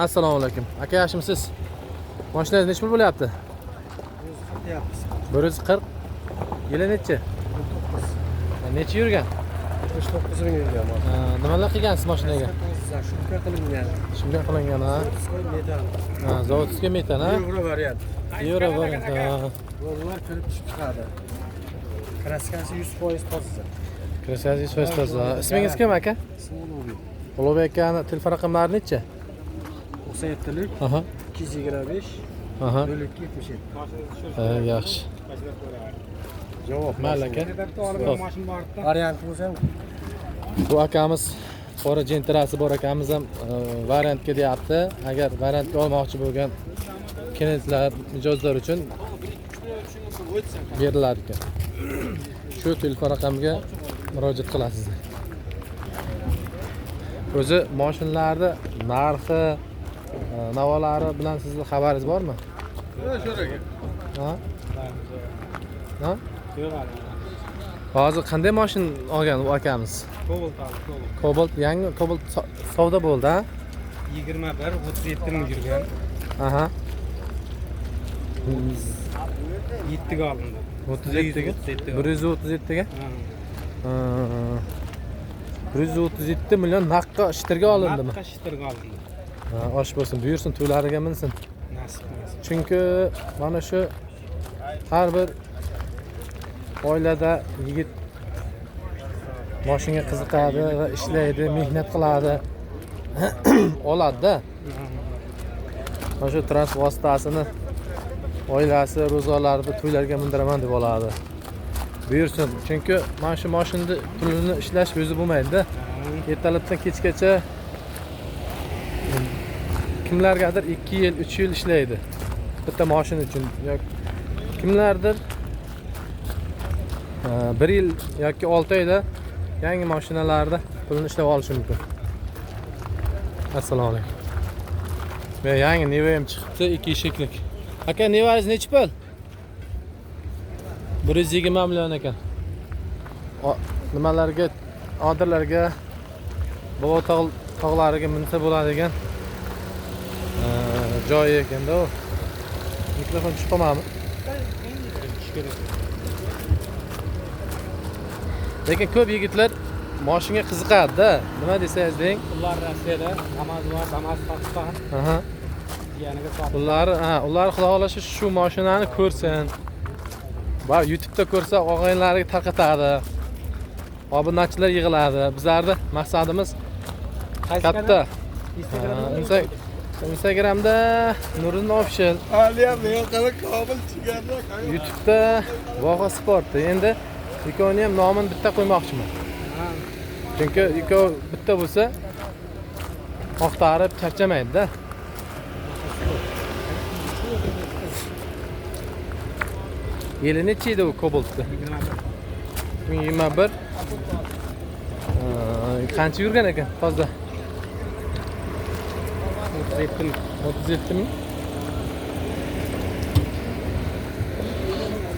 Assalomu alaykum. Aka yaxshimisiz? Mashinangiz necha pul bo'lyapti? 140. Yili necha? 9. Necha yurgan? 9 ming yurgan. Nimalar qilgansiz mashinaga? Shumka qilingan. Shunga qilingan, ha? Metal. Zavodskiy metal, ha? Euro variant. Euro variant. Rollar kirib tushib chiqadi. Kraskasi 100% toza. Kraskasi 100% toza. Ismingiz kim aka? Ulug'bek. Ulug'bek akani telefon raqamlari necha? 97lik. 225. Aha. 0277. Yaxshi. Javob. Mayli aka. Variant bo'lsa Bu akamiz qora jentirasi bor akamiz ham variantga deyapti. Agar variantga olmoqchi bo'lgan klientlar, mijozlar uchun berilar ekan. Shu telefon raqamiga murojaat qilasizlar. O'zi mashinalarning narxi, navolari bilan sizning xabaringiz bormi? Ha? Ha? Hozir qanday mashina olgan u akamiz? Cobalt, yangi Cobalt savdo bo'ldi, ha? 37 ming yurgan. Aha. 7 ga olindi. 37 ga? 137 ga? 137 million naqqa ishtirga olindimi? Naqqa ishtirga olindi. Osh bo'lsin, buyursin, to'ylariga minsin. Nasib. Chunki mana shu har bir oilada yigit mashinaga qiziqadi va ishlaydi, mehnat qiladi, oladi-da. Mana shu transport vositasini oilasi ro'zg'orlarida to'ylarga mindiraman deb oladi. Buyursin, chunki mana shu mashinani pulini ishlash o'zi bo'lmaydi-da. Ertalabdan kechgacha kimlargadir 2 yil, 3 yil ishlaydi bitta mashina uchun. Yoki kimlardir 1 yil yoki 6 oyda yangi mashinalarda pulni ishlab olishi mumkin. Assalomu alaykum. Va yangi Neva ham chiqibdi, 2 eshiklik. Aka, Nevangiz necha pul? 120 million ekan. Nimalarga, odirlarga, Bobo tog'lariga minsa bo'ladigan joyi ekanda u. Mikrofon chiqib qolmami? Lekin ko'p yigitlar mashinaga qiziqadi-da. Nima desangiz deng? Ular Rossiyada, Amazon, Pokiston. Aha. Yaniga sotib. Ular xudo xolasa shu mashinani ko'rsin. Va YouTube'da ko'rsa og'aynilariga tarqatadi. Obunachilar yig'iladi. Bizlarning maqsadimiz katta. Instagramda Nuriddin Official, YouTube'da Voha Sport. Endi ikkovini ham nomini bitta qo'ymoqchiman. Chunki ikkov bitta bo'lsa oqtarib charchamaydi-da. Yili necha edi u Cobalt'da? 2021. Qancha yurgan ekan toza? 37 ming.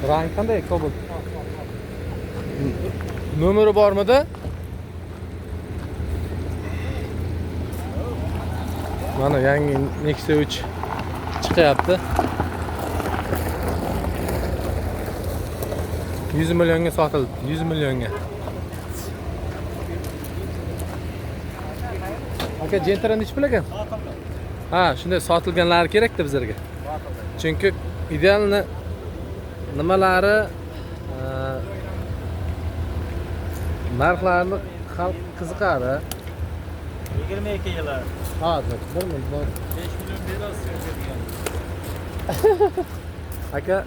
Rang qanday Cobalt? Nomeri bormidi? Mana yangi Nexia 3 chiqyapti. 100 millionga sotildi. 100 millionga. Aka, Gentra necha pul ekan? Ha, shunday sotilganlari kerak-da bizlarga. Chunki idealni nimalari narxlarni xalq qiziqadi. 22 yil. Ha, 1 million. 5 million berasiz bergan. Aka,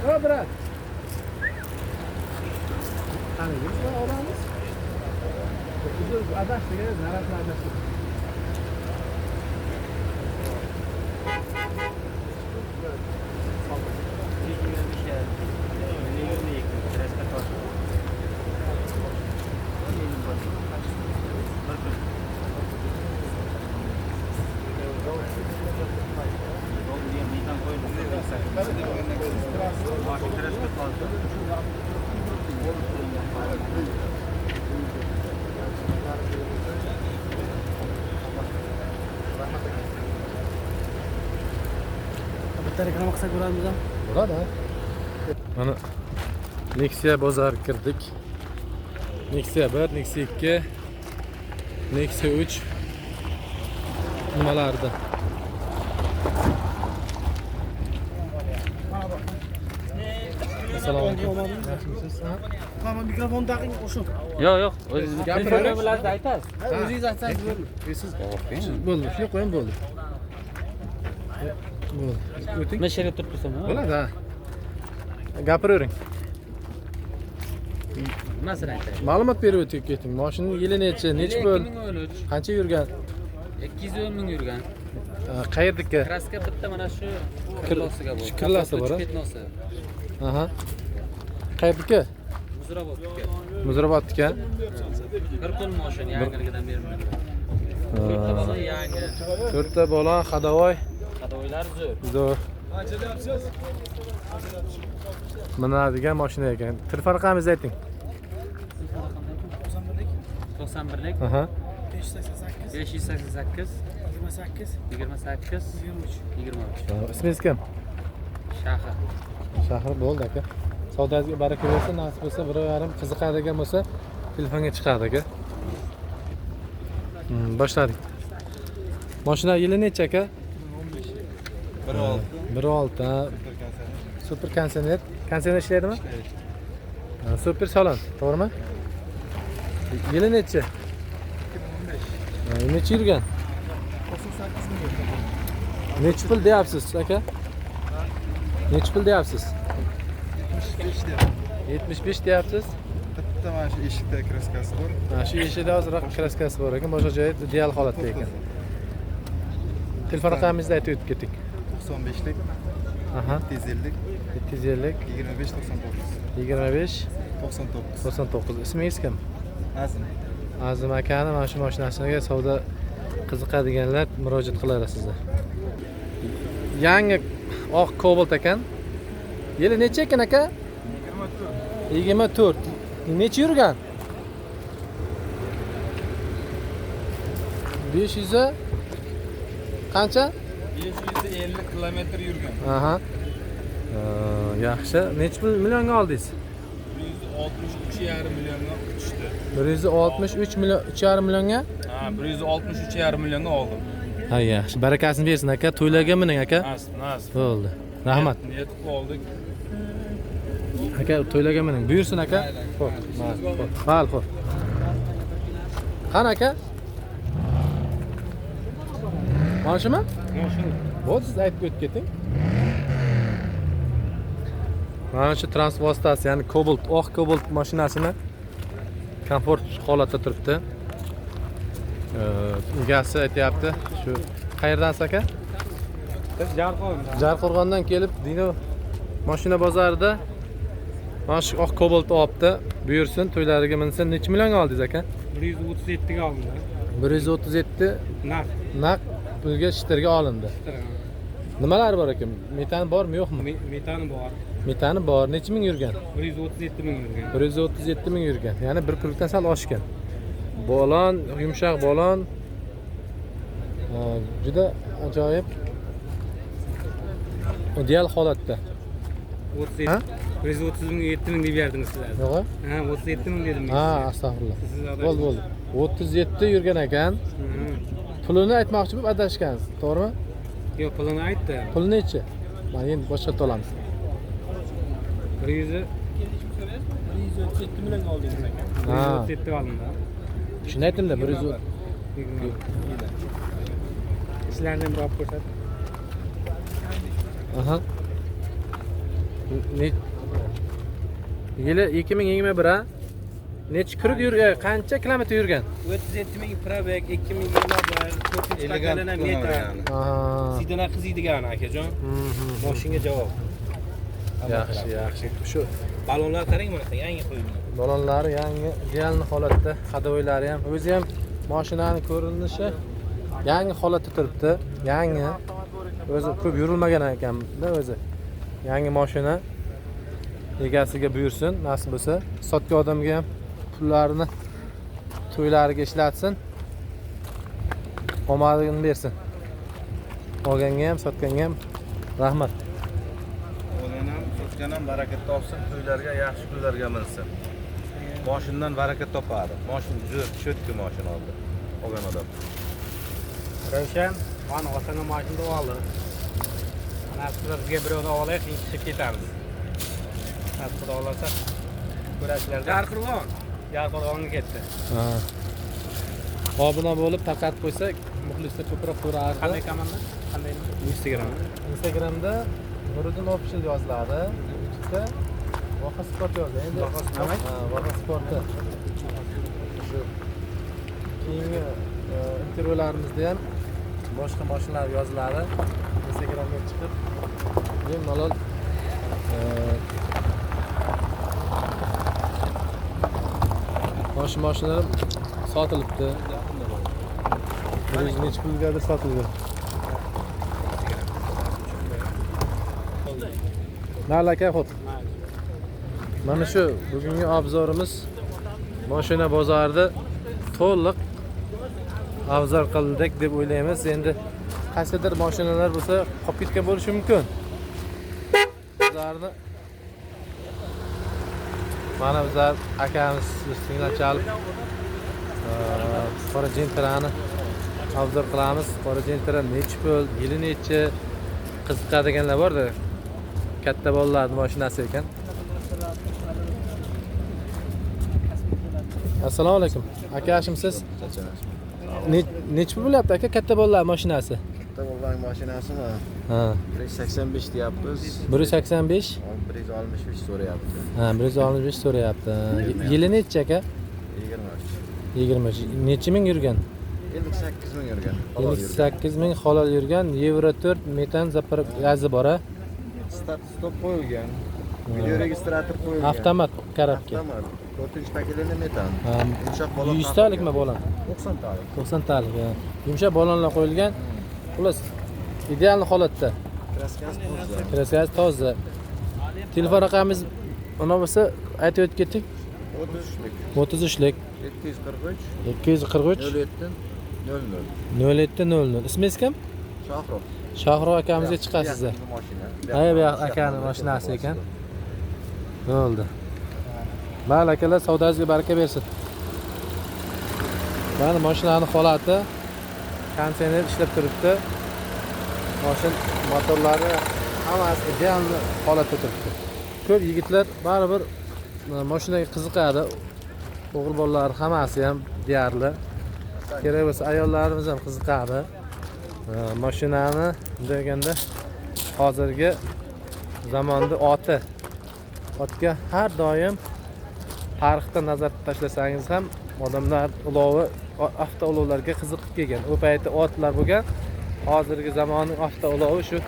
o brat. Qani, biz olamiz. Biz adashdik, narxlar adashdik. Market katta reklama qilsak bo'ladimiz ham? Bo'ladi. Mana Nexia bozoriga kirdik. Nexia 1, Nexia 2, Nexia 3 nimalarda? Assalomu alaykum. Yaxshimisiz? Mana mikrofon taqing qo'shib. Yo'q, o'zingiz Gapirib bilan aytasiz. O'zingiz aytsangiz bo'ldi. Siz bo'ldi, shu qo'ying bo'ldi. Bo'ldi. O'ting. Men she'rga turib tursam, Bo'ladi, ha. Gapiravering. nimasini aytay? Ma'lumot berib o'tib keting. Mashinaning yili necha pul, 2013, qancha yurgan, 210 ming yurgan. qayerdiki? Kraska bitta mana shu kirlosiga bu. Kirlosi bor, ha? Ketnosi. Aha. Qayerdiki? Muzrabotga. Muzrabotga. Bir pul mashina yangiligidan beriladi. Yangi. To'rtta bola xadavoy. Qadoylar zo'r. Zo'r. Mana degan mashina ekan. Telefon raqamingizni ayting. 91lik Aha. 588 588 28 28 23. Ismingiz kim? Shahar. Shahri bo'ldi aka. Savdangizga baraka bersin, nasib bo'lsa birov yarim qiziqadigan bo'lsa telefonga chiqadi aka. Boshladik. Mashina yili necha aka? 1.6. Super kondisioner. Kondisioner ishlaydimi? Super salon, to'g'rimi? Yili necha? 15. Necha yurgan? 98 ming. Necha pul deyapsiz aka? Necha pul deyapsiz? 75 deyapsiz. Bitta mana shu eshikda kraskasi bor. Shu eshikda ozroq kraskasi bor ekan, boshqa joyi ideal holatda ekan. Telefon raqamingizni aytib o'tib keting. 95lik, Aha. 750lik, 750 25 99. 25 99. 99. Ismingiz kim? Azim. Azim akani mana shu mashinasiga savdo qiziqadiganlar murojaat qilasizlar. Yangi oq Cobalt ekan. Yili necha ekan aka? 24. Necha yurgan? 500 qancha? 550 kilometr yurgan. Aha. Yaxshi. Necha pul millionga oldingiz? 163,5 millionga tushdi. 163 million 3,5 millionga? Ha, 163,5 millionga oldim. Ha, yaxshi. Barakasini bersin aka. To'ylarga mining aka. Nasib. Bo'ldi. Rahmat. Niyat oldik. Aka, to'ylarga mining. Buyursin aka. Xo'p. Mayli, xo'p. Qani aka? Mana shumi? Bo'ldi, siz aytib o'tib keting. Mana shu transport vositasi, ya'ni Cobalt, oq Cobalt mashinasini komfort holatda turibdi. Egasi aytayapti, shu qayerdansiz aka? Biz Jarqo'm. Jarqo'rg'ondan kelib, Dino mashina bozorida mana shu oq Cobalt olibdi. Buyursin, to'ylariga minsin. Necha millionga oldingiz aka? 137 ga oldim. 137 naq pulga shiterga olindi. Nimalar bor ekan? Metan bormi, yo'qmi? Metani bor. Metani bor. Necha ming yurgan? 137 ming yurgan. 137 ming yurgan. Ya'ni bir puldan sal oshgan. Bolon, yumshoq bolon. Juda ajoyib. Ideal holatda. 37. Ha? 137 ming deb berdingiz sizlar. Yo'q? Ha, 37 ming dedim. Ha, astag'firullah. Siz Bo'ldi. 37 yurgan ekan. Pulini aytmoqchi bo'lib adashgansiz, to'g'rimi? Yo'q, pulini aytdi. Pul necha? Mana endi boshqa olamiz. 137 million oldingiz aka. Ha. 137 oldim da. Shuni aytdim-da, 100. Sizlarni ham olib ko'rsat. Aha. Yili 2021 ha? Necha kirib qancha kilometr yurgan? 37 ming probek, 2020 bar, 4 pakana metra. Aha. Sidana qiziydigan akajon. Moshinga javob. Yaxshi. Shu Balonlar qarang mana yangi qo'yilgan. balonlari yangi, ideal holatda, hadovoylari ham, o'zi ham mashinaning ko'rinishi yangi holatda turibdi. Yangi. O'zi ko'p yurilmagan ekan-da o'zi. Yangi mashina egasiga buyursin, nasib bo'lsa, sotgan odamga ham pullarini to'ylariga ishlatsin. Omadini bersin. Olganga ham, sotganga ham rahmat. o'tgan ham baraka topsin, to'ylarga, yaxshi kunlarga minsin. Moshindan baraka topadi. Moshin zo'r, cho'tka mashina oldi. Olgan odam. Ravshan, mana otanga mashinani oldi. Mana bizga birovni olaylik, ikki ketamiz. Xudo xolasa ko'rasizlar. Yarqirg'onga ketdi. Ha. Obuna bo'lib tarqatib qo'ysa, muxlislar ko'proq ko'rardi. Qanday komanda? Qanday Instagram? Instagramda Nuriddin Official yoziladi. Ikkita Voha Sport yozdi. Endi Voha Sport? Ha, Voha Sportda. Shu keyingi intervyularimizda ham boshqa mashinalar yoziladi. Instagramga chiqib bemalol mashinalar sotilibdi. 100 necha pulgadir sotilgan. Mayli aka, xo'p. Mana shu bugungi obzorimiz mashina bozorida to'liq obzor qildik deb o'ylaymiz. Endi qaysidir mashinalar bo'lsa qolib ketgan bo'lishi mumkin. Bozorni mana bizlar akamiz signal chalib qora jentrani obzor qilamiz. Qora jentra necha pul, yili necha, qiziqadiganlar borda. Katta bolalarning mashinasi ekan. Assalomu alaykum. Akashimsiz? Necha pul bo'lyapti aka katta bolalar mashinasi? Katta bolaning mashinasimi? Ha. 185 deyapmiz. 185? 165 so'rayapti. Ha, 165 so'rayapti. Yili necha aka? 23. 23. Necha ming yurgan? 58 ming yurgan. 58 ming halol yurgan. Euro 4 metan gazi bor a? Stop qo'yilgan. Video registrator qo'yilgan. Avtomat korobka. Avtomat. 4-paketli metan. Ha, Yumshoq balon. 100 talikmi bolon? 90 talik. 90 talik. Yumshoq balonlar qo'yilgan. Xullas, ideal holatda. Kraskasi toza. Kraskasi toza. Telefon raqamingiz nima bo'lsa aytib o'tib keting. 33lik 743 243 07 00. 0700. Ismingiz kim? Shohruh. Shohruh akamizga chiqasiz. Ha, bu akaning mashinasi ekan. Bo'ldi. Mayli akalar, savdangizga baraka bersin. Mana mashinaning holati, konditsioner ishlab turibdi. Mashin motorlari hammasi ideal holatda turibdi. Ko'p yigitlar baribir mashinaga qiziqadi. O'g'il bolalar hammasi ham deyarli. Kerak bo'lsa ayollarimiz ham qiziqadi. Mashinani deganda hozirgi zamonda otga har doim tarixdan nazar tashlasangiz ham odamlar ulovi avtoulovlarga qiziqib kelgan. U payti otlar bo'lgan. Hozirgi zamonning avtoulovi shu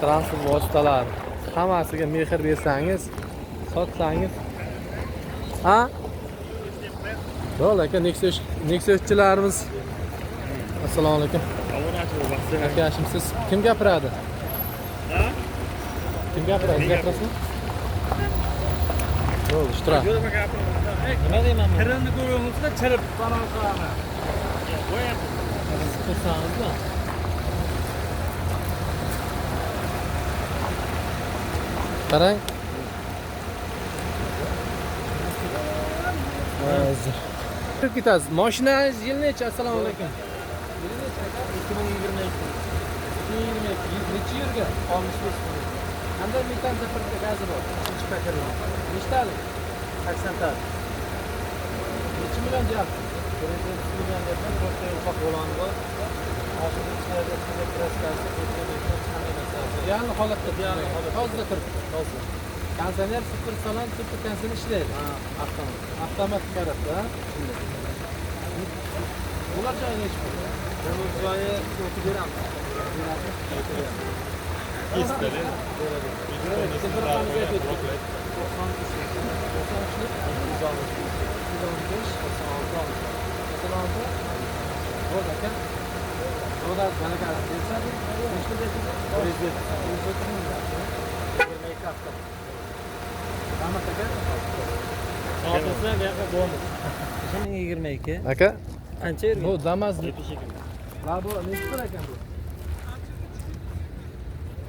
transport vositalari. Hammasiga mehr bersangiz, sotsangiz, ha? Bo'ldi aka, Nexuschilarimiz. Assalomu alaykum. Akashimsiz kim gapiradi? Ha? Kim gapiradi? Gapirasizmi? Bo'ldi, ishtirok. Nima deyman men? Kirini ko'ryapsizda, chirib banan qilaman. Ko'rsangizmi? Qarang. Kirib ketasiz. Mashinangiz yil necha? Assalomu alaykum. Yil necha? 2022. 2022. Necha yurgan? 65 ming. Qanday metan zapravka gazi bor? 3 paket. Nechtalik? 80 talik. Necha million deyapsiz? 1 million deb boshqa ufaq bo'loni bor. Hozirda ichkarida kraskasi, qanday narsa? Ideal holatda, hozirda turibdi. Hozir. Konditsioner super salon, super konditsioner ishlaydi. Ha, avtomat karatda. Bular joyi nechi pul? Bular joyi o'tib beramiz. Aka, Qancha yurgan? bu Damas. La bu nechi pul ekan bu?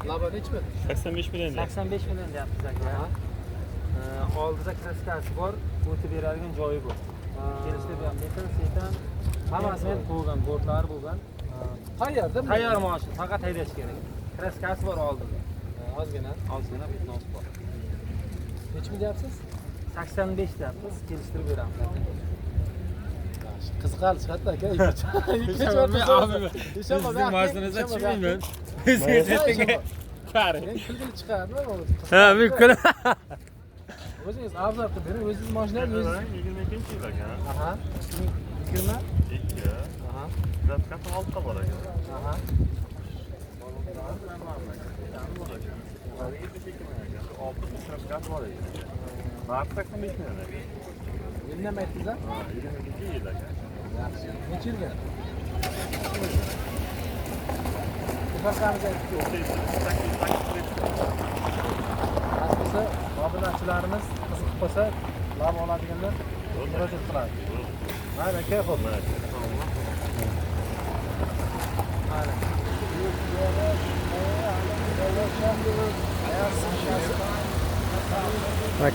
Laba nechmi? 85 million deyapti. 85 million deyapmiz aka. Oldida kraskasi bor, o'tib beradigan joyi bor. Kelishda bu ham metan, setan hammasi men qo'ygan, bortlari bo'lgan. Tayyorda. Tayyor mashina, faqat haydash kerak. Kraskasi bor oldida. Ozgina. Ozgina bitnos bor. Nechmi deyapsiz? 85 deyapmiz, kelishtirib beramiz. Qiziqarli chiqadi aka. Sizning mashinangizda tushmayman. Qari. Men kulgili chiqardim. Ha, men kula. O'zingiz obzor qilib bering. O'zingiz mashinani o'zingiz. 22 yil ekan. Aha. 20? 2. Aha. Zatkasi 6 ta bor ekan. Aha. Narxi 85 million ekan. Endi nima aytdingiz? 22 yil ekan. Yaxshi. Necha yilga? Farqamiz aytdik. Aslida obunachilarimiz qiziqib qolsa, lab oladiganlar murojaat qiladi. Mayli aka, xo'p.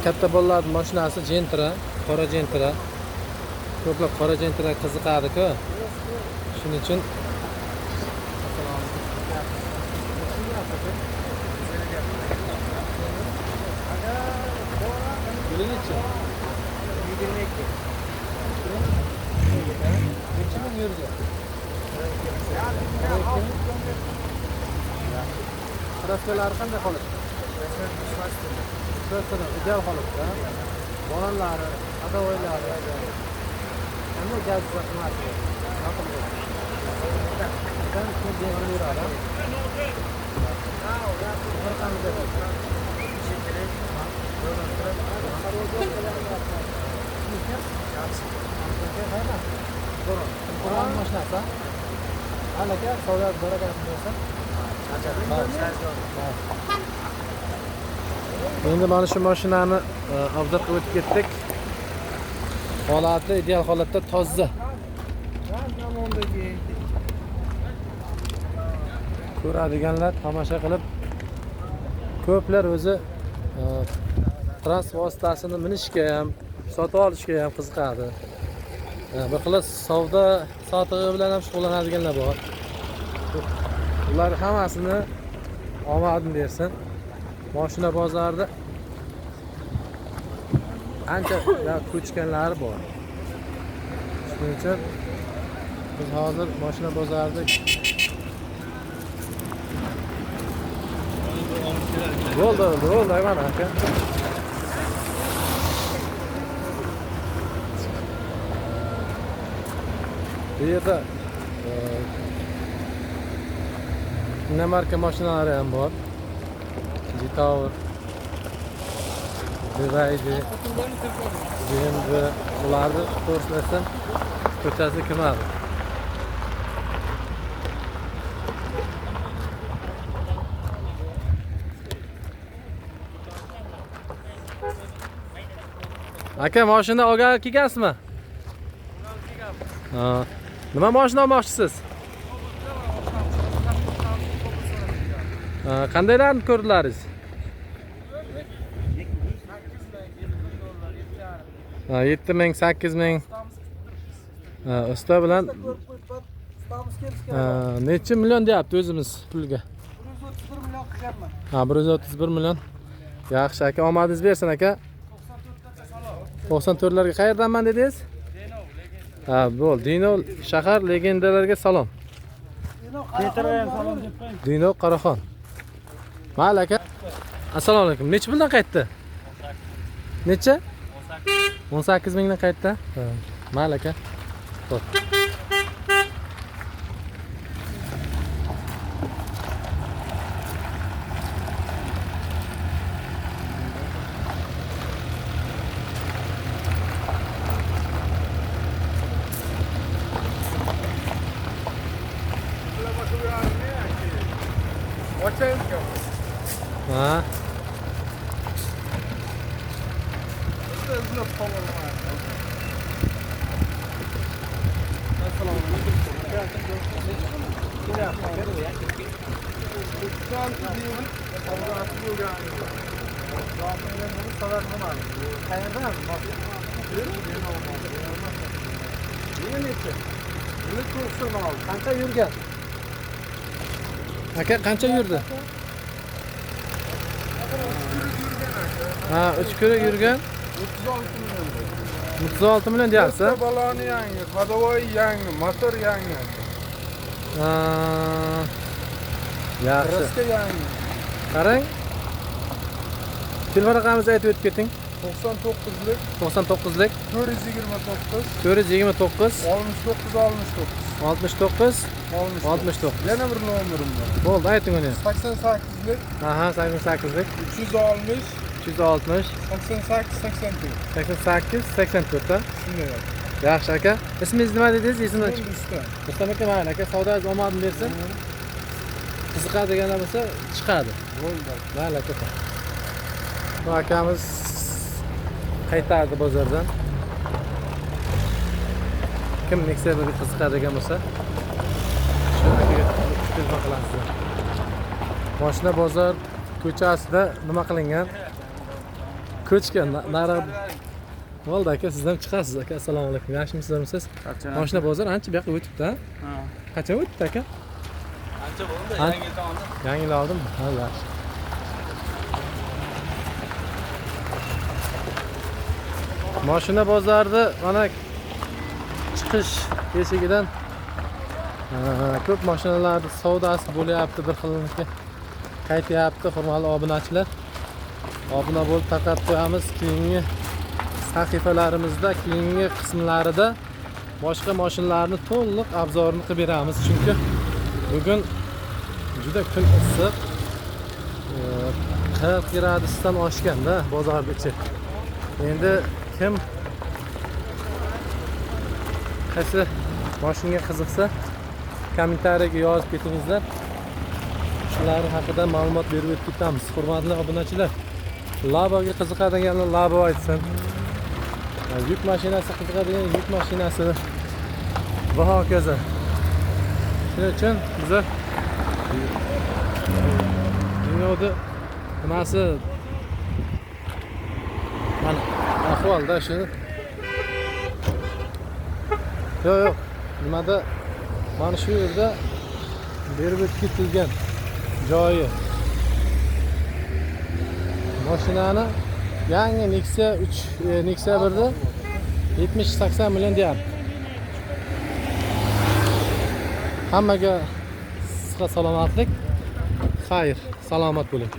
Katta bolalarning mashinasi Gentra, qora Gentra. Ko'plab qora Gentra qiziqadi-ku. Shuning uchun Necha? 22. Necha ming yurdi? Kraskalar qanday holatda? Kraskalar ideal holatda. Bonanlari, adovoylari. Qanday gazza qiladi? Aqlli. Sen kim yuradi? Bir qanday Qur'on mashinasi. Aka, savdo barakatli bo'lsin. Endi mana shu mashinani obzor qilib o'tib ketdik. Holati ideal holatda toza. Ko'radiganlar tomosha qilib ko'plar o'zi transport vositasini minishga ham, sotib olishga ham qiziqadi. Bir xil savdo sotig'i bilan ham shug'ullanadiganlar bor. Ular hammasini omadini bersin. Mashina bozorida ancha ko'chganlari bor. Shuning uchun biz hozir mashina bozorida Bo'ldi, mana aka. Bu yerda marka mashinalari ham bor. G-Tower, BYD, BMW, ularni ko'rsatsin. Ko'chasi kimadi? Aka, mashina olgan kelgansizmi? Ha. Nima mashina olmoqchisiz? Qandaylarni ko'rdilaringiz? 7 ming, 8 ming. Usta bilan necha million deyapti o'zimiz pulga? 131 million qilganman. 131 million. Yaxshi aka, omadingiz bersin aka. 94larga qayerdanman dedingiz? Bo'ldi. Dino shahar legendalarga salom. Peterga ham salom deb qo'ying. Dino Qaraxon. Mayli aka. Assalomu alaykum. Necha puldan qaytdi? Necha? 18 mingdan qaytdi. Mayli aka. Xo'p. Ha. Qancha yurgan? Aka qancha yurdi? Ha, 3 kura yurgan. 36 million deyapsiz. Baloni yangi, ходовой yangi, motor yangi. Ha. Yaxshi. Kraska yangi. Qarang. Telefon raqamingizni aytib o'tib keting. 99lik, 99lik 429, 429 69, 69 69. Yana bir nomerim bor. Bo'ldi, ayting uni. 88lik, Aha, 88lik 360, 360 88, 84. 88 84 ta. Shunday. Yaxshi aka. Ismingiz nima dedingiz? Esimdan chiqdi. Usta. Rustam aka, mana aka savdoingiz omadini bersin. Qiziqadiganlar bo'lsa chiqadi. Bo'ldi. Mayli aka. Bu akamiz qaytardi bozordan. Kim Nexia bilan qiziqadigan bo'lsa, shu akaga telefon qilasiz. Mashina bozor ko'chasida nima qilingan? Ko'chga nari bo'ldi aka, siz ham chiqasiz aka. Assalomu alaykum. Yaxshimisizlar? Mashina bozor ancha bu yoqqa o'tibdi-a? Ha. Qachon o'tdi aka? Ancha bo'ldi, Ha? yangi yildan oldin. Yangi yil oldimmi? Ha, yaxshi. Mashina bozorida mana chiqish eshigidan ko'p mashinalarning savdosi bo'lyapti, bir xilniki qaytyapti. Hurmatli obunachilar, obuna bo'lib tarqatib qo'yamiz. Keyingi sahifalarimizda, keyingi qismlarida boshqa mashinalarni to'liq obzorini qilib beramiz. Chunki bugun juda kun issiq, 40 gradusdan oshganda bozorda ichi. Endi kim qaysi mashinaga qiziqsa kommentariyaga yozib ketingizlar. Shular haqida ma'lumot berib o'tib ketamiz. Hurmatli obunachilar, Laboga qiziqadiganlar Labo aytsin. Yuk mashinasi qiziqadigan yuk mashinasi va hokazo. Shuning uchun biz dunyoda nimasi mana ahvolda shu. Yo'q, nimada mana shu yerda berib o'tib ketilgan joyi. Mashinani yangi Nexia 3 Nexia 1da 70-80 million deyapti. Hammaga sihat salomatlik, xayr, salomat bo'ling.